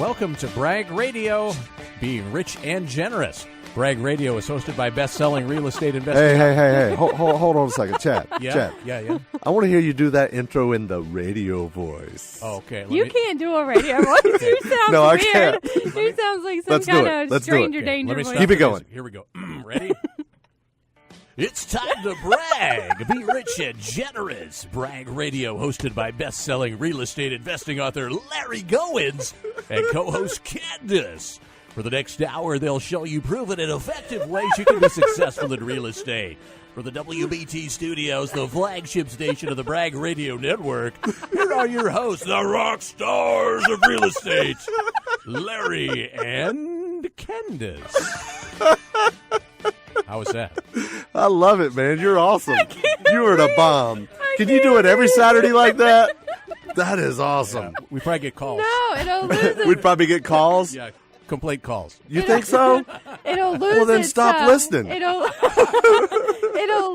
Welcome to Brag Radio, being rich and generous. Brag Radio is hosted by best-selling real estate investor. Hey. Hold on a second. Chad. Yeah. I want to hear you do that intro in the radio voice. Oh, okay. You can't do a radio voice. You sound No, I weird. can't. You sounds like some Let's do kind it. of Let's do it. stranger Okay, danger let me voice. stop Keep it the going. music. Here we go. Ready? It's time to brag. Be rich and generous. Brag Radio, hosted by best-selling real estate investing author Larry Goins and co-host Kandas. For the next hour, they'll show you proven and effective ways you can be successful in real estate. For the WBT Studios, the flagship station of the Brag Radio Network, here are your hosts, the rock stars of real estate, Larry and Kandas. How was that? I love it, man. You're awesome. You are the bomb. Can you do it every Saturday like that? That is awesome. Yeah, we probably get calls. No, it'll lose its, We'd probably get calls. Yeah, complaint calls. You think so? it'll lose Well, then its, stop listening. It'll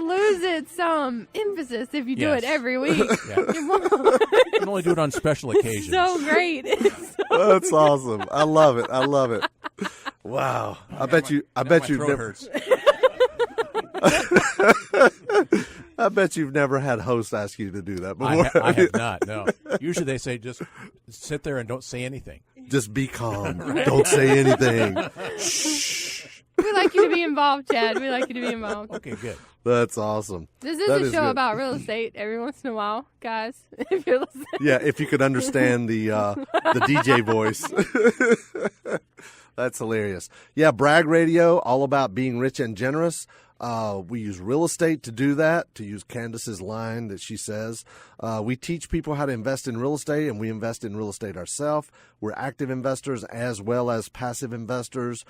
lose its emphasis if you do Yes. it every week. Yeah. You can only do it on special occasions. So great. It's so That's awesome. I love it. Wow. I bet you've throat never. hurts. I bet you've never had hosts ask you to do that before. I have not, no. Usually they say just sit there and don't say anything. Just be calm. Don't say anything. we like you to be involved, Chad. We like you to be involved. Okay, good. That's awesome. This is That a is show good. about real estate every once in a while, guys. If you're listening. Yeah, if you could understand the DJ voice. That's hilarious. Yeah, Brag Radio, all about being rich and generous. We use real estate to do that, to use Candace's line that she says. We teach people how to invest in real estate, and we invest in real estate ourselves. We're active investors as well as passive investors,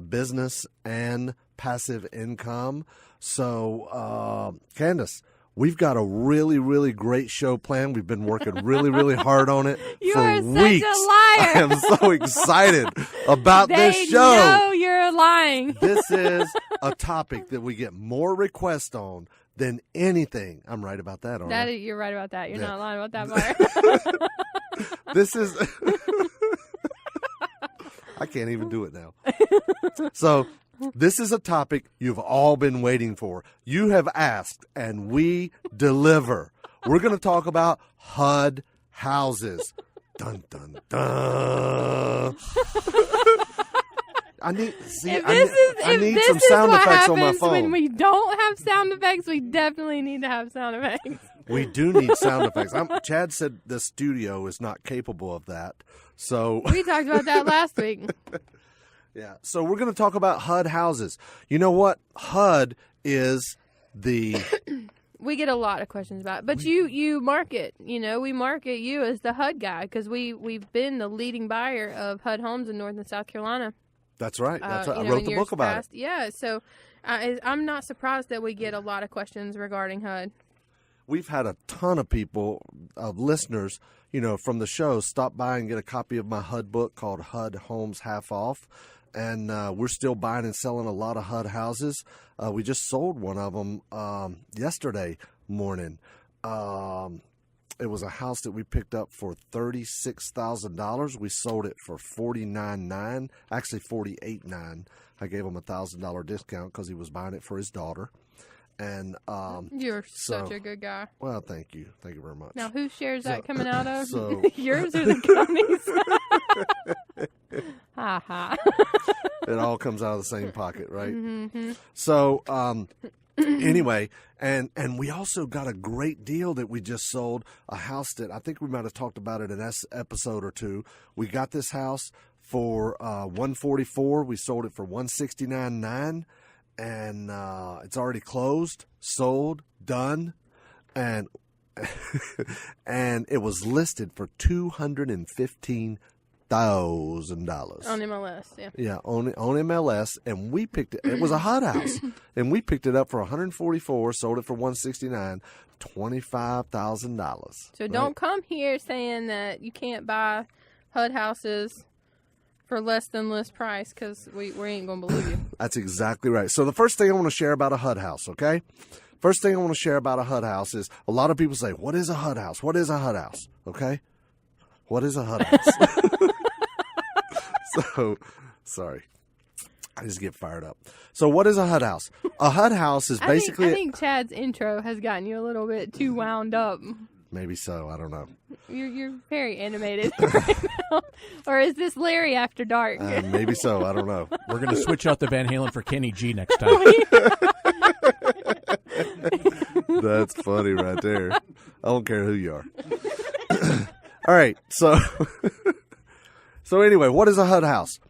business and passive income. So, Candace, we've got a really, really great show planned. We've been working really, really hard on it You for are such a weeks. liar. I am so excited about They this show. know you're lying. This is a topic that we get more requests on than anything. I'm right about that, aren't I? You're right about that. You're Yeah. not lying about that part. This is... I can't even do it now. So... this is a topic you've all been waiting for. You have asked, and we deliver. We're going to talk about HUD houses. Dun, dun, dun. I need some sound effects on my phone. When we don't have sound effects, we definitely need to have sound effects. We do need sound effects. Chad said the studio is not capable of that. So We talked about that last week. yeah. So we're going to talk about HUD houses. You know what? HUD is the... We get a lot of questions about it. But you market, we market you as the HUD guy because we've been the leading buyer of HUD homes in North and South Carolina. That's right. That's right. I wrote the book about it. Yeah, so I'm not surprised that we get a lot of questions regarding HUD. We've had a ton of people, listeners, from the show stop by and get a copy of my HUD book called HUD Homes Half Off. And we're still buying and selling a lot of HUD houses. We just sold one of them yesterday morning. It was a house that we picked up for $36,000. We sold it for $49,900, actually $48,900. I gave him a $1,000 discount because he was buying it for his daughter. And You're such a good guy. well, thank you very much. Now, whose shares that coming out of? so- Yours or the company's? Ha ha. It all comes out of the same pocket, right? Mm-hmm. So, anyway, and we also got a great deal that we just sold, a house that I think we might have talked about it in an episode or two. We got this house for $144,000. We sold it for $169,900, and it's already closed, sold, done, and and it was listed for $215,000. On MLS, yeah. Yeah, on MLS, and we picked it. It was a HUD house, and we picked it up for $144,000, sold it for $169,000, $25,000. So don't come here saying that you can't buy HUD houses for less than list price because we ain't going to believe you. That's exactly right. So the first thing I want to share about a HUD house, okay? First thing I want to share about a HUD house is a lot of people say, what is a HUD house? What is a HUD house? Okay? What is a HUD house? So, sorry. I just get fired up. So what is a HUD house? A HUD house is basically... I think Chad's intro has gotten you a little bit too wound up. Maybe so. I don't know. You're very animated right now. Or is this Larry After Dark? Maybe so. I don't know. We're going to switch out the Van Halen for Kenny G next time. That's funny right there. I don't care who you are. All right. So anyway, what is a HUD house?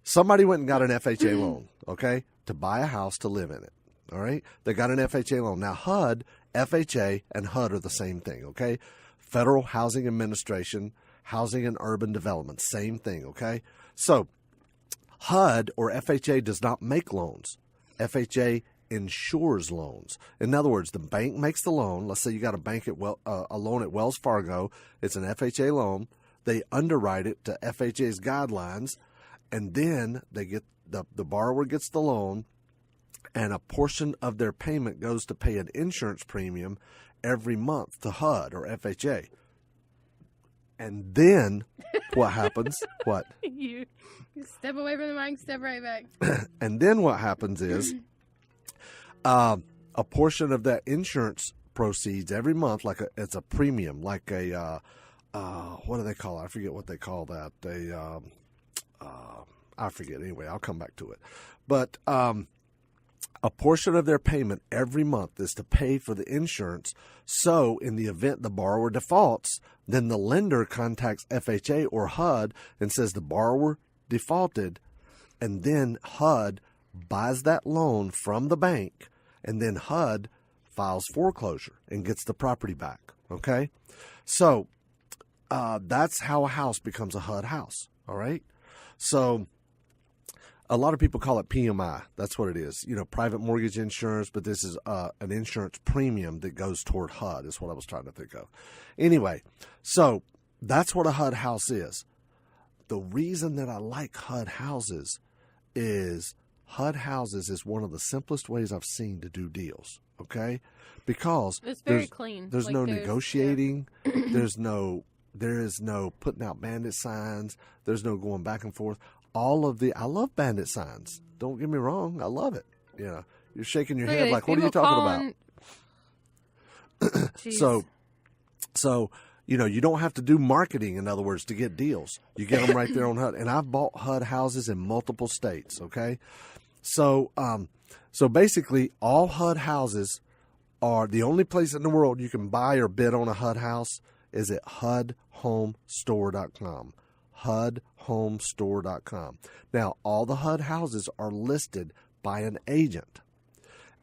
Somebody went and got an FHA loan, okay, to buy a house to live in it. All right. They got an FHA loan. Now, HUD, FHA, and HUD are the same thing, okay? Federal Housing Administration, Housing and Urban Development, same thing, okay? So, HUD or FHA does not make loans. FHA insures loans. In other words, the bank makes the loan. Let's say you got a loan at Wells Fargo. It's an FHA loan. They underwrite it to FHA's guidelines, and then they get the borrower gets the loan, and a portion of their payment goes to pay an insurance premium every month to HUD or FHA. And then what happens? What? You step away from the mic, step right back. And then what happens is a portion of that insurance proceeds every month, it's a premium, like a what do they call it? I forget what they call that. I forget. Anyway, I'll come back to it. But a portion of their payment every month is to pay for the insurance. So in the event the borrower defaults, then the lender contacts FHA or HUD and says the borrower defaulted, and then HUD buys that loan from the bank, and then HUD files foreclosure and gets the property back. Okay? So that's how a house becomes a HUD house. All right? So a lot of people call it PMI. That's what it is. Private mortgage insurance, but this is an insurance premium that goes toward HUD is what I was trying to think of. Anyway, so that's what a HUD house is. The reason that I like HUD houses is one of the simplest ways I've seen to do deals, okay? Because it's very clean. There's no negotiating. Yeah. There is no putting out bandit signs. There's no going back and forth. I love bandit signs. Don't get me wrong. I love it. You're shaking your head like, what are you talking about? So, you don't have to do marketing, in other words, to get deals. You get them right there on HUD. And I've bought HUD houses in multiple states, okay? So basically, all HUD houses are the only place in the world you can buy or bid on a HUD house is at HUDhomestore.com. HUDhomestore.com. Now, all the HUD houses are listed by an agent,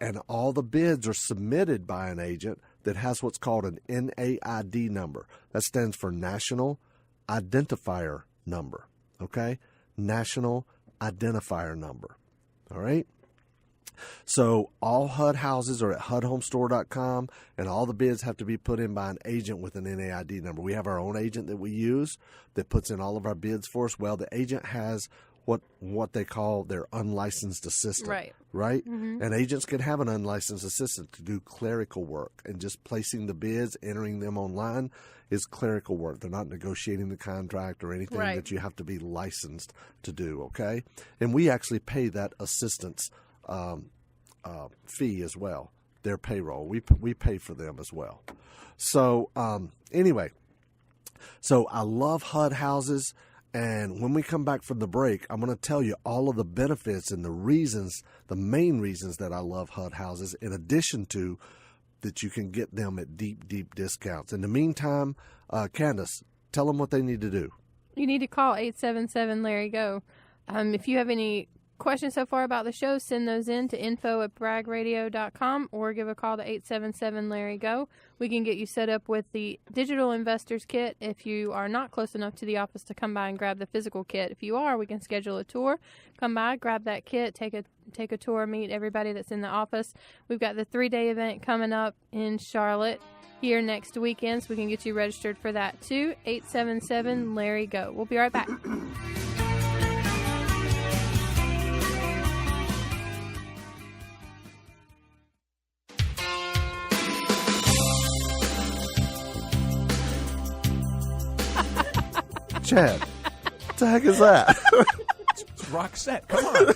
and all the bids are submitted by an agent that has what's called an NAID number. That stands for National Identifier Number, okay? National Identifier Number, all right? So all HUD houses are at HUDhomestore.com, and all the bids have to be put in by an agent with an NAID number. We have our own agent that we use that puts in all of our bids for us. Well, the agent has what they call their unlicensed assistant, right? Mm-hmm. And agents can have an unlicensed assistant to do clerical work, and just placing the bids, entering them online is clerical work. They're not negotiating the contract or anything that you have to be licensed to do, okay? And we actually pay that assistance fee as well, their payroll. We pay for them as well. So anyway, so I love HUD houses, and when we come back from the break, I'm going to tell you all of the benefits and the main reasons that I love HUD houses, in addition to that you can get them at deep, deep discounts. In the meantime, Kandas, tell them what they need to do. You need to call 877-LARRY-GO. If you have any questions so far about the show, send those in to info@bragradio.com or give a call to 877-LARRY-GO. We can get you set up with the Digital Investors Kit if you are not close enough to the office to come by and grab the physical kit. If you are, we can schedule a tour. Come by, grab that kit, take a tour, meet everybody that's in the office. We've got the 3-day event coming up in Charlotte here next weekend, so we can get you registered for that too. 877-LARRY-GO. We'll be right back. Chad, what the heck is that? Roxette. Come on.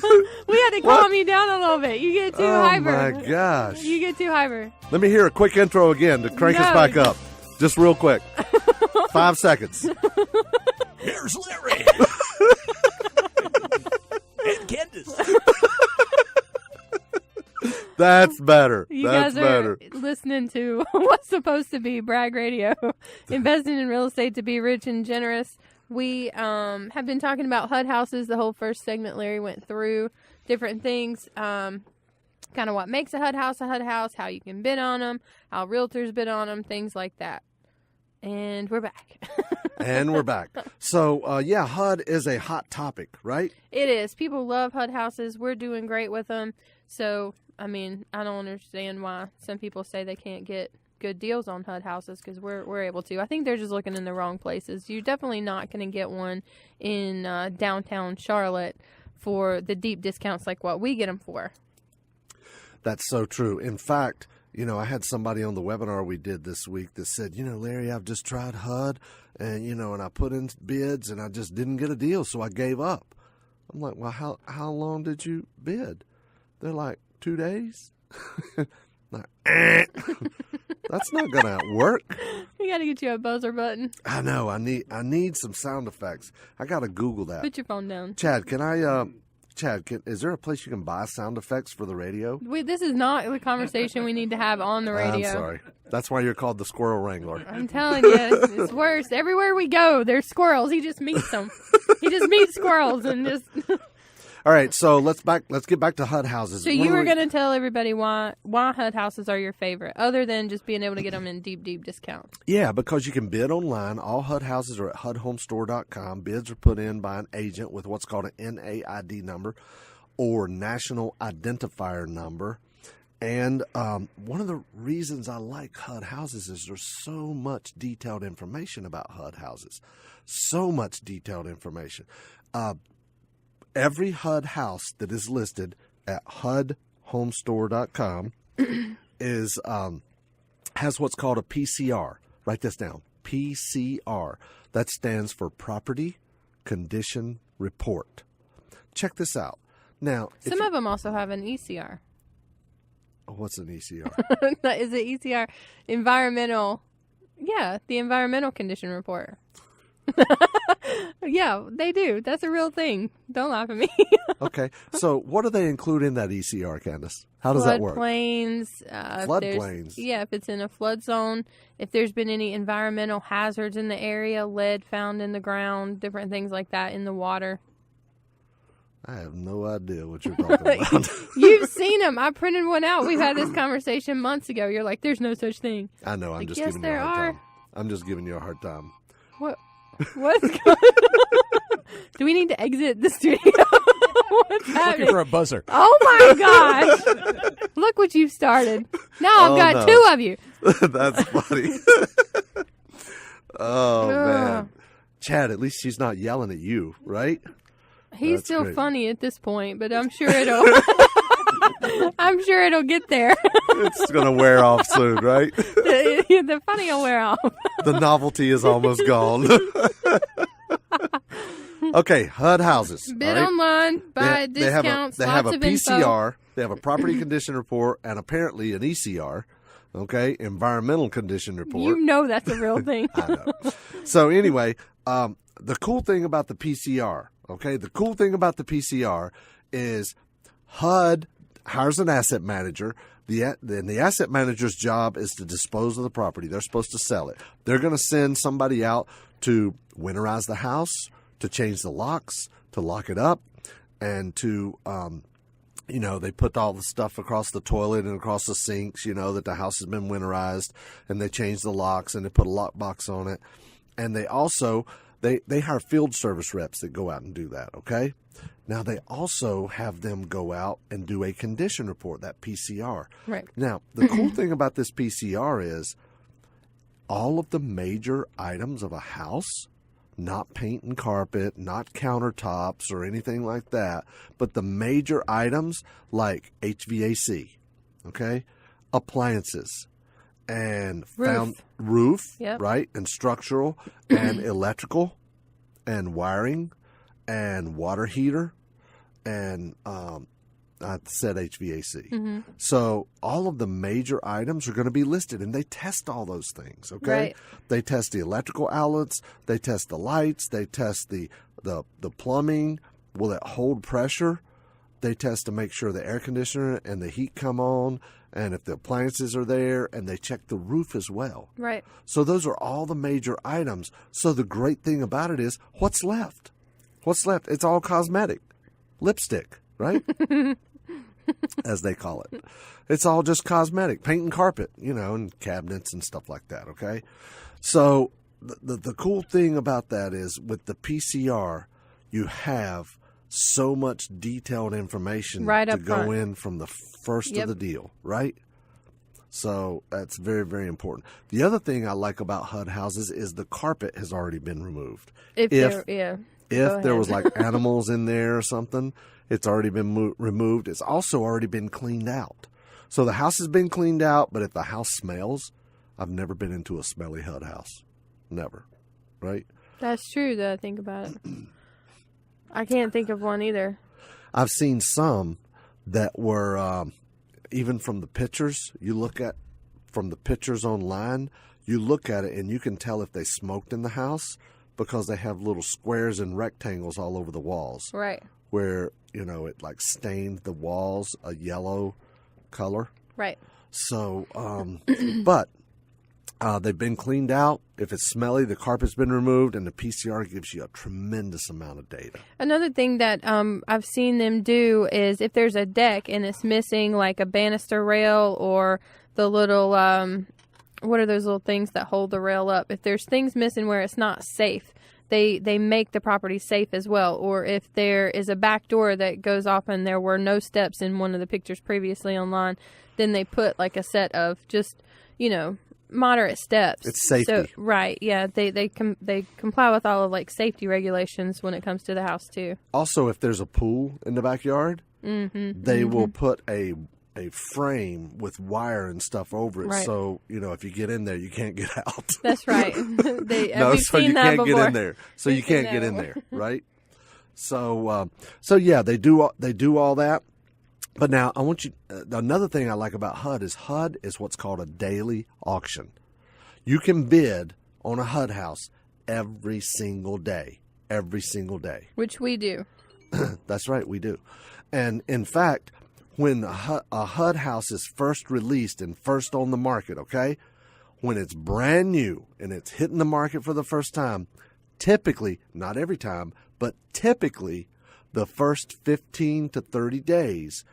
We had to calm you down a little bit. You get too hyper. Oh, my gosh. You get too hyper. Let me hear a quick intro again to crank us back up. Just real quick. 5 seconds. Here's Larry. And Kandas. That's better. You That's guys better. are listening to what's supposed to be Bragg Radio. Investing in real estate to be rich and generous. We have been talking about HUD houses. The whole first segment, Larry went through different things. Kind of what makes a HUD house, how you can bid on them, how realtors bid on them, things like that. And we're back. And we're back. So, yeah, HUD is a hot topic, right? It is. People love HUD houses. We're doing great with them. So, I mean, I don't understand why some people say they can't get good deals on HUD houses because we're able to. I think they're just looking in the wrong places. You're definitely not going to get one in downtown Charlotte for the deep discounts like what we get them for. That's so true. In fact, you know, I had somebody on the webinar we did this week that said, you know, Larry, I've just tried HUD and, you know, and I put in bids and I just didn't get a deal, so I gave up. I'm like, well, how long did you bid? They're like, 2 days. Like, that's not going to work. We got to get you a buzzer button. I know. I need some sound effects. I got to Google that. Put your phone down. Chad, is there a place you can buy sound effects for the radio? This is not the conversation we need to have on the radio. I'm sorry. That's why you're called the Squirrel Wrangler. I'm telling you, it's worse. Everywhere we go, there's squirrels. He just meets them. He just meets squirrels and just... All right, so let's get back to HUD houses. So you were going to tell everybody why HUD houses are your favorite, other than just being able to get them in deep discounts. Yeah, because you can bid online. All HUD houses are at HUDHomestore.com. Bids are put in by an agent with what's called an NAID number or National Identifier Number. And one of the reasons I like HUD houses is there's so much detailed information about HUD houses. So much detailed information. Every HUD house that is listed at HUDHomestore.com is has what's called a PCR. Write this down. PCR. That stands for Property Condition Report. Check this out. Now, some of them also have an ECR. What's an ECR? Is it ECR? Environmental. Yeah, the Environmental Condition Report. Yeah, they do. That's a real thing. Don't laugh at me. Okay. So what do they include in that ECR, Kandas? How does that work? Floodplains. Floodplains. Yeah, if it's in a flood zone, if there's been any environmental hazards in the area, lead found in the ground, different things like that in the water. I have no idea what you're talking about. You've seen them. I printed one out. We've had this conversation months ago. You're like, there's no such thing. I know. I'm like, just yes, giving you a there hard are. time. I'm just giving you a hard time. What? What's going on? Do we need to exit the studio? What's happening? Looking for a buzzer. Oh, my gosh. Look what you've started. Now I've got two of you. That's funny. Oh, man. Chad, at least she's not yelling at you, right? He's That's still great. funny at this point, but I'm sure it'll get there. It's going to wear off soon, right? The funny will wear off. The novelty is almost gone. Okay, HUD houses. Bid all right? online, buy discounts, They have a lots of info. PCR. They have a property condition report and apparently an ECR. Okay, environmental condition report. You know that's a real thing. I know. So anyway, the cool thing about the PCR, okay, the cool thing about the PCR is HUD hires an asset manager. The asset manager's job is to dispose of the property. They're supposed to sell it. They're going to send somebody out to winterize the house, to change the locks, to lock it up, and to, they put all the stuff across the toilet and across the sinks, that the house has been winterized, and they change the locks and they put a lock box on it. And they also, they hire field service reps that go out and do that, okay? Now, they also have them go out and do a condition report, that PCR. Right. Now, the cool thing about this PCR is all of the major items of a house, not paint and carpet, not countertops or anything like that, but the major items like HVAC, okay, appliances, and roof, yep. Right, and structural and electrical and wiring and water heater, and I said HVAC. So all of the major items are going to be listed, and they test all those things, okay? Right. They test the electrical outlets, they test the lights, they test the plumbing. Will it hold pressure? They test to make sure the air conditioner and the heat come on, and if the appliances are there, and they check the roof as well. Right. So those are all the major items. So the great thing about it is, what's left? What's left? It's all cosmetic. Lipstick, right? As they call it. It's all just cosmetic. Paint and carpet, and cabinets and stuff like that, okay? So the cool thing about that is, with the PCR, you have so much detailed information right to up go front. in from the first of the deal, right? So that's very, very important. The other thing I like about HUD houses is the carpet has already been removed. If there was like animals in there or something, it's already been removed. It's also already been cleaned out. So the house has been cleaned out, but if the house smells, I've never been into a smelly HUD house. Never. Right? That's true, though, think about it. I can't think of one either. I've seen some that were, even from the pictures, you look at, from the pictures online, you look at it and you can tell if they smoked in the house because they have little squares and rectangles all over the walls. Right. Where, it like stained the walls a yellow color. Right. So, but they've been cleaned out. If it's smelly, the carpet's been removed, and the PCR gives you a tremendous amount of data. Another thing that I've seen them do is, if there's a deck and it's missing like a banister rail or the little, what are those little things that hold the rail up? If there's things missing where it's not safe, they make the property safe as well. Or if there is a back door that goes off and there were no steps in one of the pictures previously online, then they put like a set of just, moderate steps. It's safety. So, right. Yeah. They comply with all of like safety regulations when it comes to the house too. Also, if there's a pool in the backyard, they will put a frame with wire and stuff over it. Right. So, if you get in there, you can't get out. That's right. So we've seen you that can't before. get in there. So We've you can't seen get that in before. there, right? So yeah, they do all that. But now I want you. Another thing I like about HUD is what's called a daily auction. You can bid on a HUD house every single day. Every single day. Which we do. That's right, we do. And in fact, when a HUD house is first released and first on the market, okay, when it's brand new and it's hitting the market for the first time, typically, not every time, but typically the first 15 to 30 days,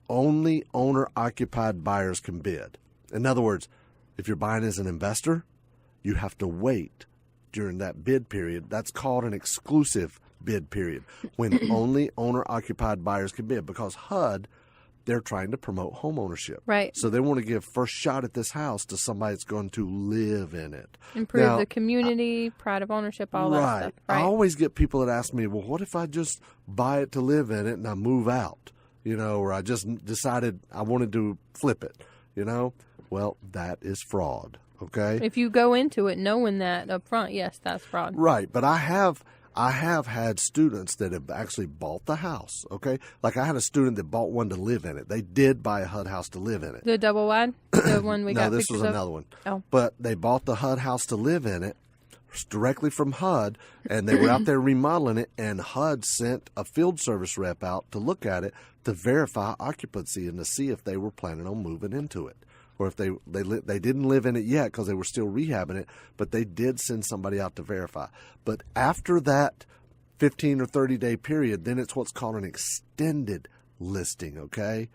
only owner-occupied buyers can bid. In other words, if you're buying as an investor, you have to wait during that bid period. That's called an exclusive bid period, when only owner-occupied buyers can bid, because HUD, they're trying to promote home ownership. Right. So they want to give first shot at this house to somebody that's going to live in it. Improve the community, pride of ownership, all that stuff. Right. I always get people that ask me, well, what if I just buy it to live in it and I move out? Or I just decided I wanted to flip it, Well, that is fraud, okay? If you go into it knowing that up front, yes, that's fraud. Right, but I have had students that have actually bought the house, okay? Like I had a student that bought one to live in it. They did buy a HUD house to live in it. The double wide? The one we got No, this pictures was of? another one. Oh. But they bought the HUD house to live in it directly from HUD, and they were out there remodeling it, and HUD sent a field service rep out to look at it to verify occupancy and to see if they were planning on moving into it. Or if they didn't live in it yet because they were still rehabbing it, but they did send somebody out to verify. But after that 15 or 30-day period, then it's what's called an extended listing, okay?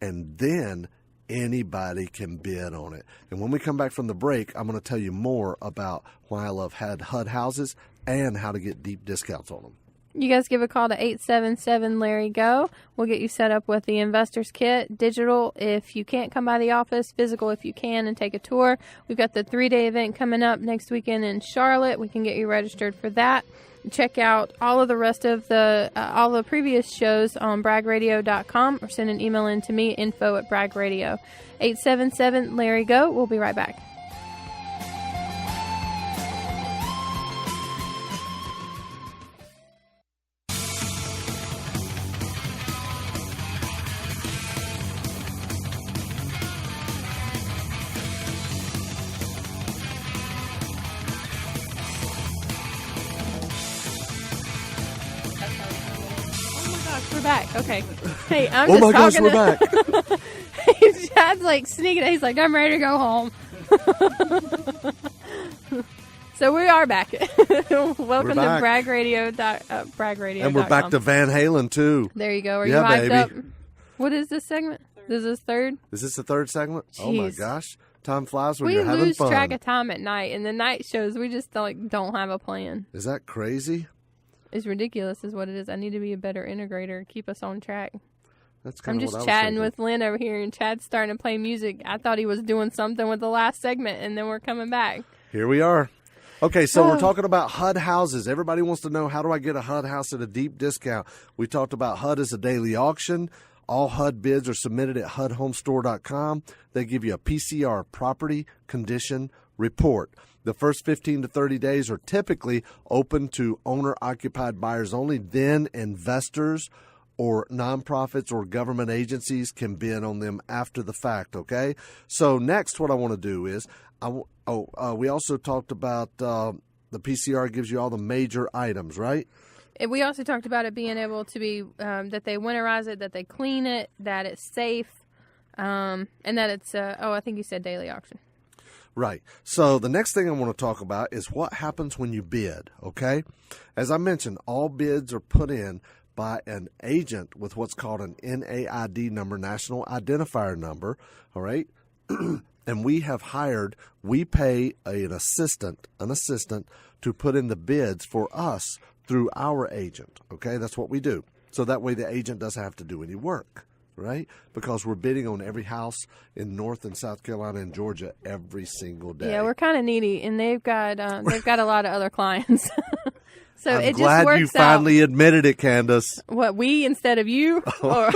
And then anybody can bid on it. And when we come back from the break, I'm going to tell you more about why I love HUD houses and how to get deep discounts on them. You guys give a call to 877-LARRY-GO. We'll get you set up with the Investor's Kit, digital if you can't come by the office, physical if you can, and take a tour. We've got the 3-day event coming up next weekend in Charlotte. We can get you registered for that. Check out all of the rest of all the previous shows on bragradio.com or send an email in to me, info@bragradio. 877-LARRY-GO. We'll be right back. We're back. Okay. Hey, I'm Oh just my gosh, talking we're to... back. Hey, Chad's like sneaking. He's like, I'm ready to go home. So we are back. Welcome back. to Bragg Radio. Bragg Radio. And we're back to Van Halen, too. There you go. Are Yeah, you hyped baby. up? What is this segment? This is third? Is this the third segment? Oh, my Jeez. gosh. Time flies when We you're having lose fun. track of time at night, and the night shows we just don't have a plan. Is that crazy? It's ridiculous, is what it is. I need to be a better integrator, keep us on track. That's I'm kind of just what I was chatting thinking. with Lynn over here, and Chad's starting to play music. I thought he was doing something with the last segment, and then we're coming back. Here we are. Okay, so we're talking about HUD houses. Everybody wants to know, how do I get a HUD house at a deep discount? We talked about HUD as a daily auction. All HUD bids are submitted at HUDhomestore.com. They give you a PCR, property condition report. The first 15 to 30 days are typically open to owner-occupied buyers only. Then investors or nonprofits or government agencies can bid on them after the fact, okay? So next what I want to do is, we also talked about the PCR gives you all the major items, right? And we also talked about it being able to be, that they winterize it, that they clean it, that it's safe, and that it's, I think you said daily auction. Right. So the next thing I want to talk about is what happens when you bid, okay? As I mentioned, all bids are put in by an agent with what's called an NAID number, National Identifier Number, all right? And we pay an assistant to put in the bids for us through our agent, okay? That's what we do. So that way the agent doesn't have to do any work, right? Because we're bidding on every house in North and South Carolina and Georgia every single day. Yeah, we're kind of needy, and they've got a lot of other clients. So I'm it just glad works you finally admitted it, Kandas. What, we instead of you? Or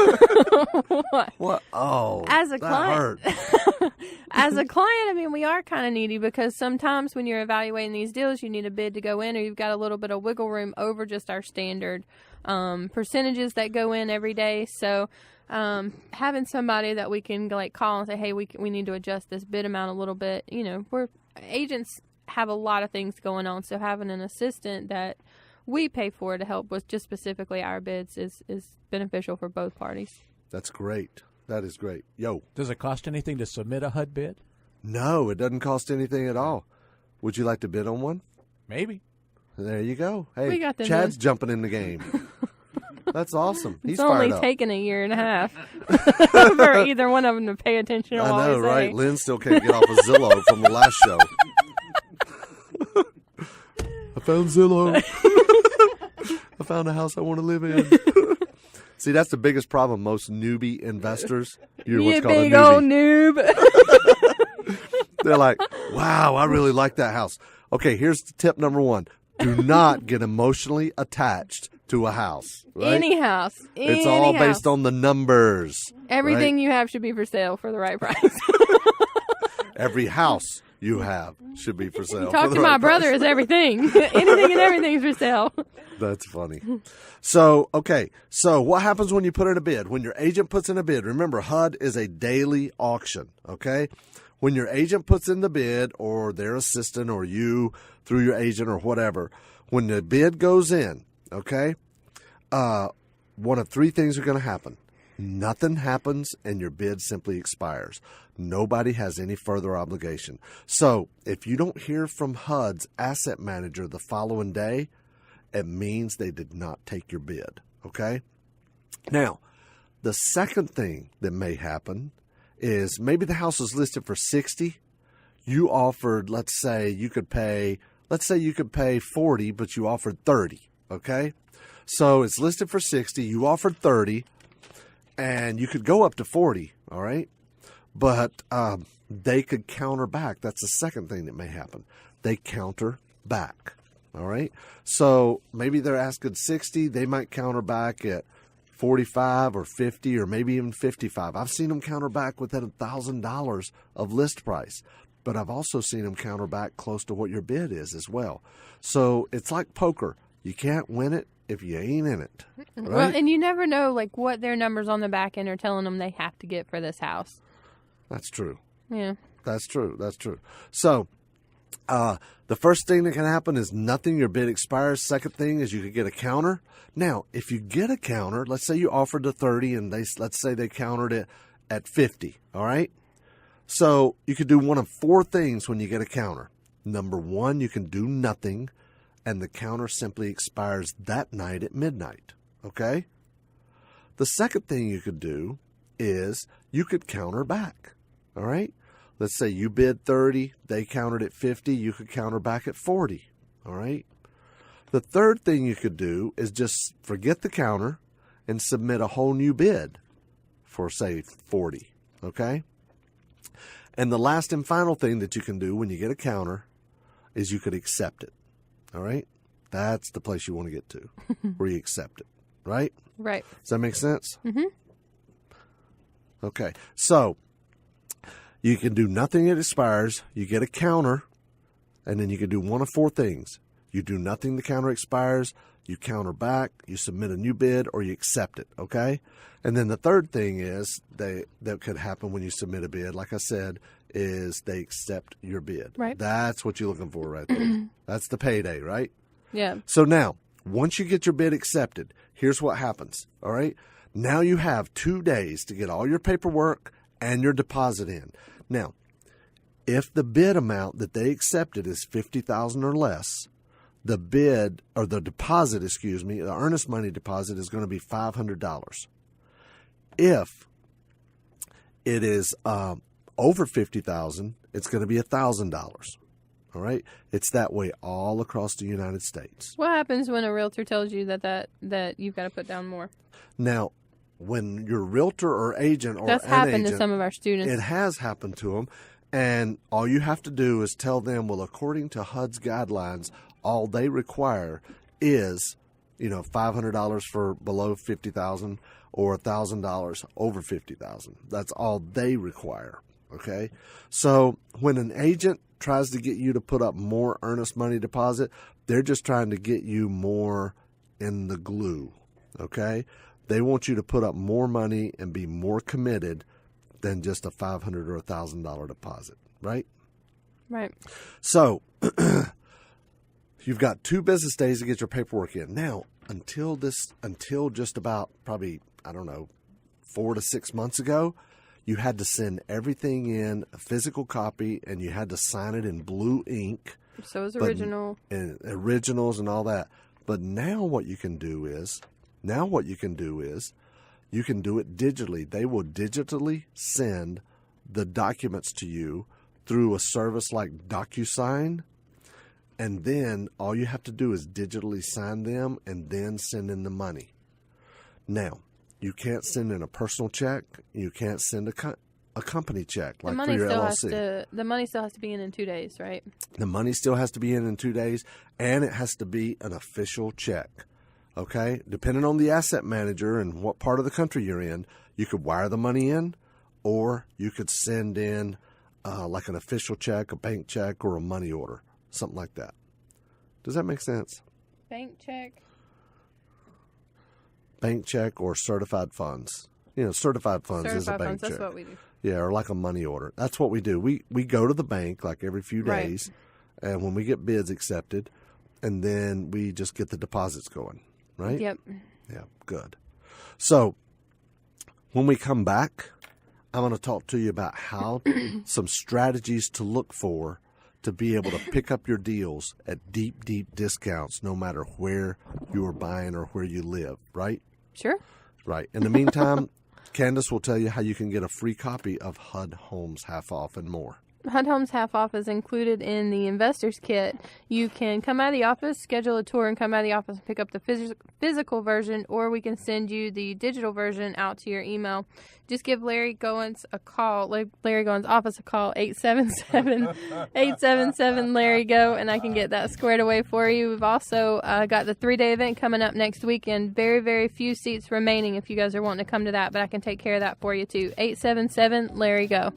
what? What? Oh, As a that client, hurt. as a client, I mean, we are kind of needy because sometimes when you're evaluating these deals, you need a bid to go in, or you've got a little bit of wiggle room over just our standard percentages that go in every day. So having somebody that we can call and say, hey, we need to adjust this bid amount a little bit. You know, agents have a lot of things going on, so having an assistant that we pay for to help with just specifically our bids is beneficial for both parties. That's great. That is great. Yo. Does it cost anything to submit a HUD bid? No, it doesn't cost anything at all. Would you like to bid on one? Maybe. There you go. Hey, We got them Chad's jumping in the game. That's awesome. He's It's only fired up. taken a year and a half for either one of them to pay attention to I what know, we say. right? Lynn still can't get off of Zillow from the last show. I found Zillow. I found a house I want to live in. See, that's the biggest problem. Most newbie investors, you're what's You called a big newbie. old noob. They're like, wow, I really like that house. Okay, here's tip number one. Do not get emotionally attached to a house. Right? Any house. It's all based on the numbers. Everything right? you have should be for sale for the right price. Every house you have should be for sale. Talk for to the my right brother price. is everything. Anything and everything's for sale. That's funny. So, okay. So what happens when you put in a bid? When your agent puts in a bid, remember HUD is a daily auction, okay? When your agent puts in the bid, or their assistant, or you through your agent or whatever, when the bid goes in, okay, one of three things are going to happen. Nothing happens and your bid simply expires. Nobody has any further obligation. So if you don't hear from HUD's asset manager the following day, it means they did not take your bid, okay? Now, the second thing that may happen is maybe the house is listed for $60,000. You offered, let's say you could pay $40,000, but you offered $30,000, okay? So it's listed for $60,000, you offered $30,000, and you could go up to $40,000, all right? But they could counter back. That's the second thing that may happen. They counter back, all right? So maybe they're asking $60,000, they might counter back at $45,000 or $50,000 or maybe even $55,000. I've seen them counter back within $1,000 of list price, but I've also seen them counter back close to what your bid is as well. So it's like poker. You can't win it if you ain't in it. Right? Well, and you never know what their numbers on the back end are telling them they have to get for this house. That's true. Yeah. That's true. That's true. So The first thing that can happen is nothing. Your bid expires. Second thing is you could get a counter. Now, if you get a counter, let's say you offered to 30 and let's say they countered it at 50. All right. So you could do one of four things when you get a counter. Number one, you can do nothing, and the counter simply expires that night at midnight. Okay. The second thing you could do is you could counter back. All right. Let's say you bid 30, they countered at 50, you could counter back at 40, all right? The third thing you could do is just forget the counter and submit a whole new bid for, say, 40, okay? And the last and final thing that you can do when you get a counter is you could accept it, all right? That's the place you want to get to, where you accept it, right? Right. Does that make sense? Mm-hmm. Okay, so you can do nothing, it expires, you get a counter, and then you can do one of four things. You do nothing, the counter expires, you counter back, you submit a new bid, or you accept it, okay? And then the third thing is that could happen when you submit a bid, like I said, is they accept your bid. Right. That's what you're looking for right there. That's the payday, right? Yeah. So now, once you get your bid accepted, here's what happens, all right? Now you have 2 days to get all your paperwork and your deposit in. Now, if the bid amount that they accepted is $50,000 or less, the bid or the deposit, the earnest money deposit is going to be $500. If it is over $50,000, it's going to be $1,000. All right, it's that way all across the United States. What happens when a realtor tells you that you've got to put down more? Now, when your realtor or agent or that's an happened agent, to some of our students. It has happened to them, and all you have to do is tell them, well, according to HUD's guidelines, all they require is, $500 for below $50,000 or $1,000 over $50,000. That's all they require. Okay, so when an agent tries to get you to put up more earnest money deposit, they're just trying to get you more in the glue. Okay. They want you to put up more money and be more committed than just a $500 or $1,000 deposit, right? Right. So you've got 2 business days to get your paperwork in. Now, until just about probably, 4 to 6 months ago, you had to send everything in a physical copy and you had to sign it in blue ink. So it's original. And originals and all that. But now what you can do is you can do it digitally. They will digitally send the documents to you through a service like DocuSign, and then all you have to do is digitally sign them and then send in the money. Now, you can't send in a personal check. You can't send a company check like for your LLC. The money still has to be in 2 days, right? The money still has to be in 2 days, and it has to be an official check. Okay, depending on the asset manager and what part of the country you're in, you could wire the money in, or you could send in like an official check, a bank check, or a money order, something like that. Does that make sense? Bank check. Bank check or certified funds. Certified funds is a bank check. That's what we do. Yeah, or like a money order. That's what we do. We go to the bank like every few days, right, and when we get bids accepted, and then we just get the deposits going. Right? Yep. Yeah, good. So when we come back, I'm going to talk to you about how some strategies to look for to be able to pick up your deals at deep, deep discounts no matter where you are buying or where you live, right? Sure. Right. In the meantime, Kandas will tell you how you can get a free copy of HUD Homes Half Off and more. HUD Homes Half Off is included in the Investor's Kit. You can come out of the office, schedule a tour, and come out of the office and pick up the physical version, or we can send you the digital version out to your email. Just give Larry Goins a call, Larry Goins' office a call, 877-877-LARRY-GO, and I can get that squared away for you. We've also got the 3-day event coming up next weekend. Very, very few seats remaining if you guys are wanting to come to that, but I can take care of that for you too. 877-LARRY-GO.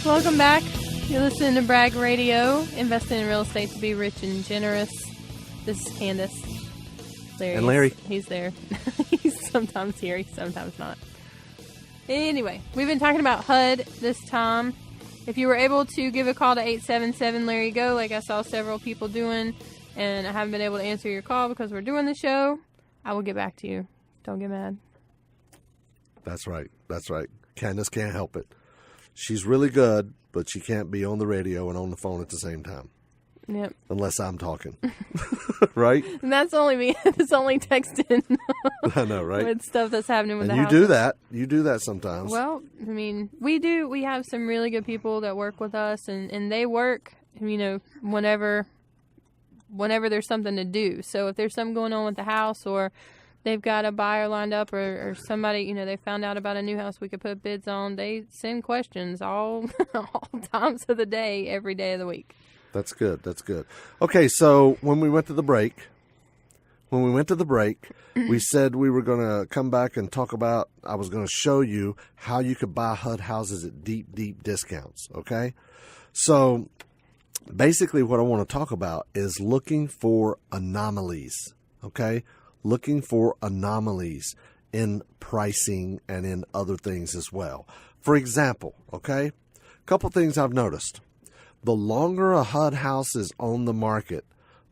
Welcome back. You're listening to Bragg Radio, investing in real estate to be rich and generous. This is Kandas. And Larry. He's there. He's sometimes here, he's sometimes not. Anyway, we've been talking about HUD this time. If you were able to give a call to 877-LARRY-GO, like I saw several people doing, and I haven't been able to answer your call because we're doing the show, I will get back to you. Don't get mad. That's right. That's right. Kandas can't help it. She's really good, but she can't be on the radio and on the phone at the same time. Yep. Unless I'm talking. Right? And that's only me. It's only texting. I know, right? With stuff that's happening with and the you house. do that. You do that sometimes. Well, I mean, we do. We have some really good people that work with us, and they work, whenever there's something to do. So if there's something going on with the house, or they've got a buyer lined up, or somebody, they found out about a new house we could put bids on, they send questions all times of the day, every day of the week. That's good. That's good. Okay, so when we went to the break, we said we were going to come back and talk about, I was going to show you how you could buy HUD houses at deep, deep discounts, okay? So basically what I want to talk about is looking for anomalies, okay? Looking for anomalies in pricing and in other things as well. For example, okay, a couple things I've noticed. The longer a HUD house is on the market,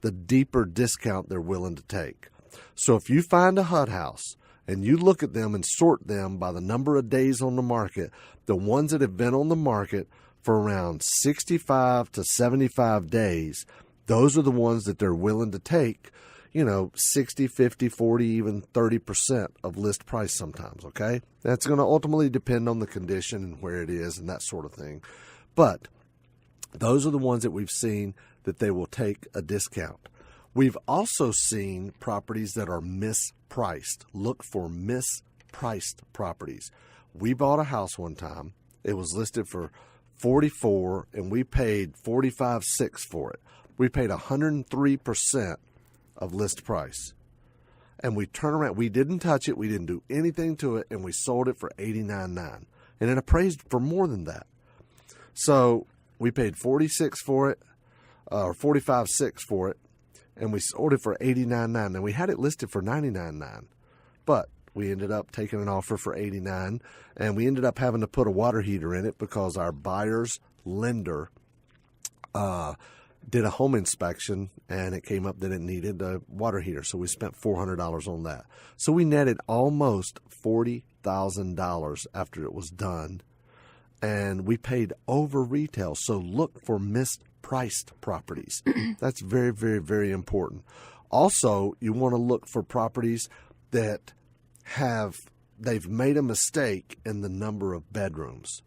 the deeper discount they're willing to take. So if you find a HUD house and you look at them and sort them by the number of days on the market, the ones that have been on the market for around 65 to 75 days, those are the ones that they're willing to take, 60, 50, 40, even 30% of list price sometimes, okay? That's going to ultimately depend on the condition and where it is and that sort of thing. But those are the ones that we've seen that they will take a discount. We've also seen properties that are mispriced. Look for mispriced properties. We bought a house one time. It was listed for $44,000 and we paid $45,600 for it. We paid 103% of list price. And we turned around. We didn't touch it. We didn't do anything to it. And we sold it for $89,900. And it appraised for more than that. So we paid $46,000 for it, or $45,600 for it, and we sold it for $89,900. And we had it listed for $99,900, but we ended up taking an offer for $89,000, and we ended up having to put a water heater in it because our buyer's lender did a home inspection, and it came up that it needed a water heater, so we spent $400 on that. So we netted almost $40,000 after it was done. And we paid over retail. So look for mispriced properties. That's very, very, very important. Also, you want to look for properties that they've made a mistake in the number of bedrooms.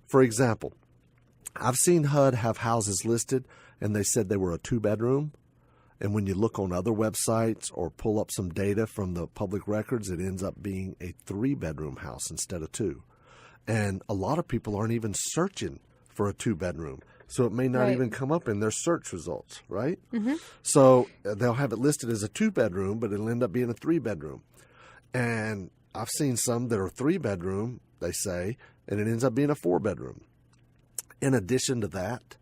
For example, I've seen HUD have houses listed and they said they were a 2-bedroom. And when you look on other websites or pull up some data from the public records, it ends up being a 3-bedroom house instead of 2. And a lot of people aren't even searching for a 2-bedroom. So it may not even come up in their search results, right? Mm-hmm. So they'll have it listed as a 2-bedroom, but it'll end up being a 3-bedroom. And I've seen some that are 3-bedroom, they say, and it ends up being a 4-bedroom. In addition to that,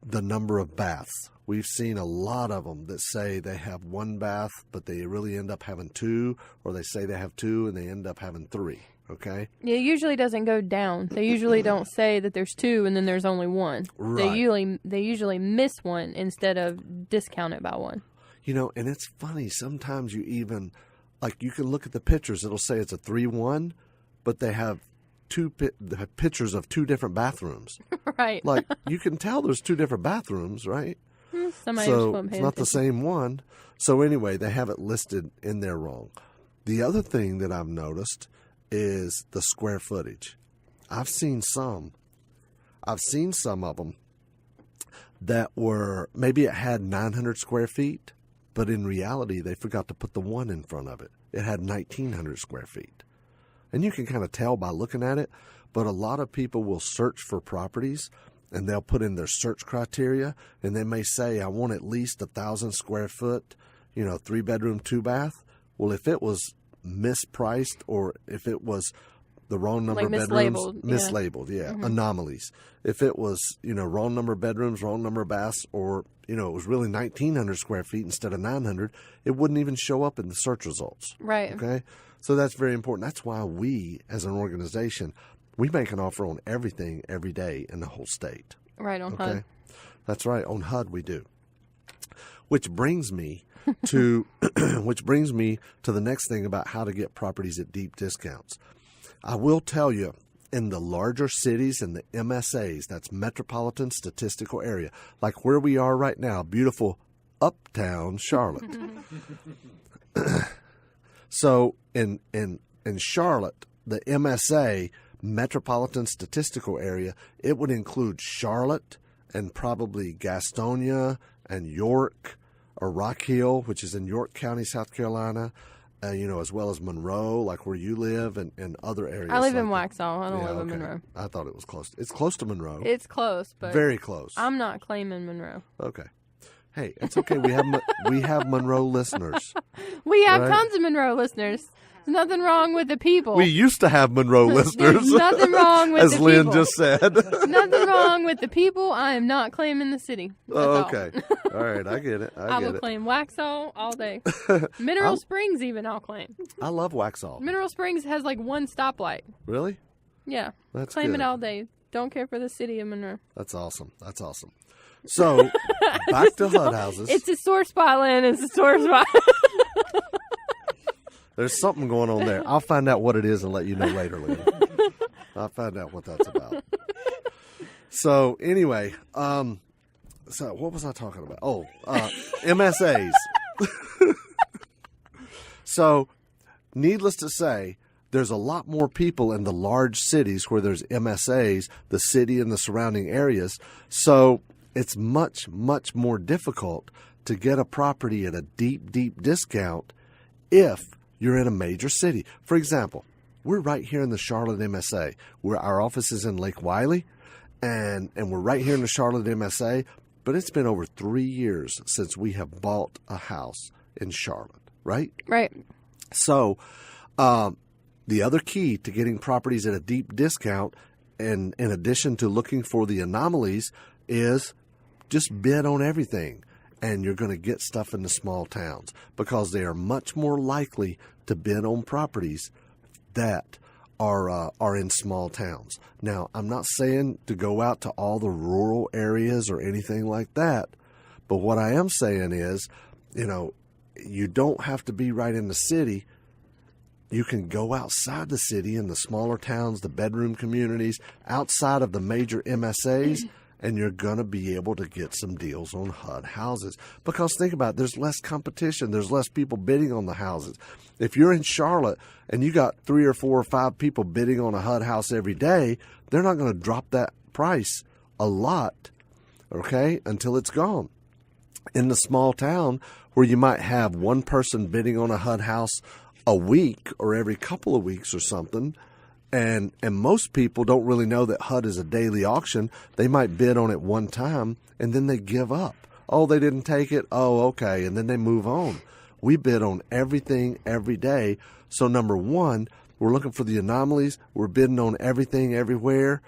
the number of baths. We've seen a lot of them that say they have 1 bath, but they really end up having 2, or they say they have 2 and they end up having 3. Okay. Yeah, it usually doesn't go down. They usually don't say that there's 2 and then there's only 1. Right. They usually miss 1 instead of discount it by 1. And it's funny. Sometimes you even, you can look at the pictures. It'll say it's a 3-1, but they have pictures of 2 different bathrooms. Right. You can tell there's 2 different bathrooms, right? So it's not the same one. So anyway, they have it listed in there wrong. The other thing that I've noticed is the square footage. I've seen some of them that were, maybe it had 900 square feet, but in reality, they forgot to put the 1 in front of it. It had 1,900 square feet. And you can kind of tell by looking at it, but a lot of people will search for properties and they'll put in their search criteria and they may say, I want at least 1,000 square foot, 3-bedroom, 2-bath. Well, if it was mispriced or if it was the wrong number Like of bedrooms, mislabeled, yeah. Anomalies. If it was, wrong number of bedrooms, wrong number of baths, or, it was really 1,900 square feet instead of 900, it wouldn't even show up in the search results. Right. Okay? So that's very important. That's why we, as an organization, we make an offer on everything every day in the whole state. Right, on HUD. That's right. On HUD we do. Which brings me to the next thing about how to get properties at deep discounts. I will tell you, in the larger cities and the MSAs, that's Metropolitan Statistical Area, like where we are right now, beautiful uptown Charlotte. So in Charlotte, the MSA, Metropolitan Statistical Area, it would include Charlotte and probably Gastonia and York or Rock Hill, which is in York County, South Carolina, as well as Monroe, like where you live, and other areas. I live like in Waxhaw. I don't live in Monroe. I thought it was close. It's close to Monroe. It's close, but very close. I'm not claiming Monroe. Okay. Hey, it's okay. We have Monroe listeners. We have right? tons of Monroe listeners. There's nothing wrong with the people. We used to have Monroe listeners. There's nothing wrong with as the Lynn people. just said. Nothing wrong with the people. I am not claiming the city. That's Oh, all. okay. All right, I get it. I will claim Waxhaw all day. Mineral Springs even I'll claim. I love Waxhaw. Mineral Springs has like one stoplight. Really? Yeah. That's claim good. it all day. Don't care for the city of Monroe. That's awesome. So, back to HUD houses. It's a sore spot, Lynn. It's a sore spot. There's something going on there. I'll find out what it is and let you know later, Lynn. I'll find out what that's about. So, anyway, so what was I talking about? Oh, MSAs. So, needless to say, there's a lot more people in the large cities where there's MSAs, the city and the surrounding areas. So, it's much, much more difficult to get a property at a deep, deep discount if you're in a major city. For example, we're right here in the Charlotte MSA, where our office is in Lake Wiley, and we're right here in the Charlotte MSA, but it's been over 3 years since we have bought a house in Charlotte, right? Right. So, the other key to getting properties at a deep discount, and in addition to looking for the anomalies, is just bid on everything. And you're going to get stuff in the small towns because they are much more likely to bid on properties that are in small towns. Now, I'm not saying to go out to all the rural areas or anything like that, but what I am saying is, you don't have to be right in the city. You can go outside the city in the smaller towns, the bedroom communities, outside of the major MSAs, and you're going to be able to get some deals on HUD houses. Because think about it, there's less competition. There's less people bidding on the houses. If you're in Charlotte and you got 3 or 4 or 5 people bidding on a HUD house every day, they're not going to drop that price a lot, okay, until it's gone. In the small town where you might have one person bidding on a HUD house a week or every couple of weeks or something, and most people don't really know that HUD is a daily auction. They might bid on it one time, and then they give up. Oh, they didn't take it? Oh, okay, and then they move on. We bid on everything every day. So, number one, we're looking for the anomalies. We're bidding on everything everywhere,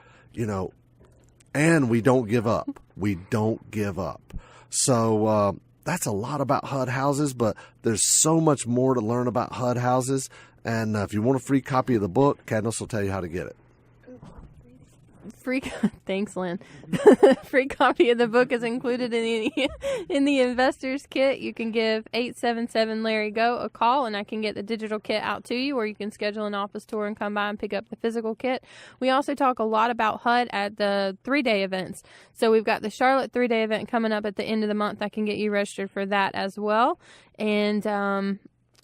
and we don't give up. We don't give up. So, that's a lot about HUD houses, but there's so much more to learn about HUD houses. And if you want a free copy of the book, Kandas will tell you how to get it. Thanks, Lynn. Free copy of the book is included in the investor's kit. You can give 877-LARRY-GO a call, and I can get the digital kit out to you, or you can schedule an office tour and come by and pick up the physical kit. We also talk a lot about HUD at the 3-day events. So we've got the Charlotte 3-day event coming up at the end of the month. I can get you registered for that as well. And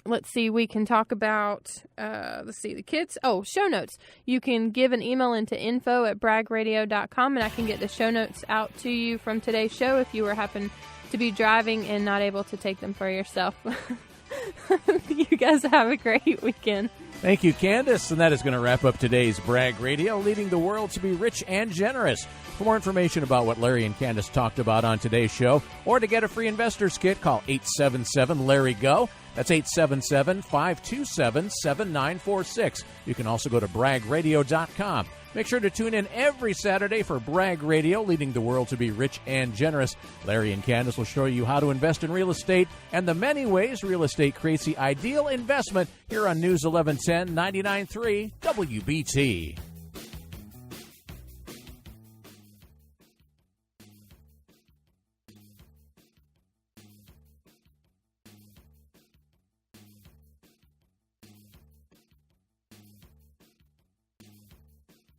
let's see, we can talk about, the kits. Oh, show notes. You can give an email into info@bragradio.com, and I can get the show notes out to you from today's show if you happen to be driving and not able to take them for yourself. You guys have a great weekend. Thank you, Kandas. And that is going to wrap up today's Brag Radio, leading the world to be rich and generous. For more information about what Larry and Kandas talked about on today's show, or to get a free investor's kit, call 877-LARRY-GO. That's 877-527-7946. You can also go to bragradio.com. Make sure to tune in every Saturday for Brag Radio, leading the world to be rich and generous. Larry and Kandas will show you how to invest in real estate and the many ways real estate creates the ideal investment here on News 1110 99.3 WBT.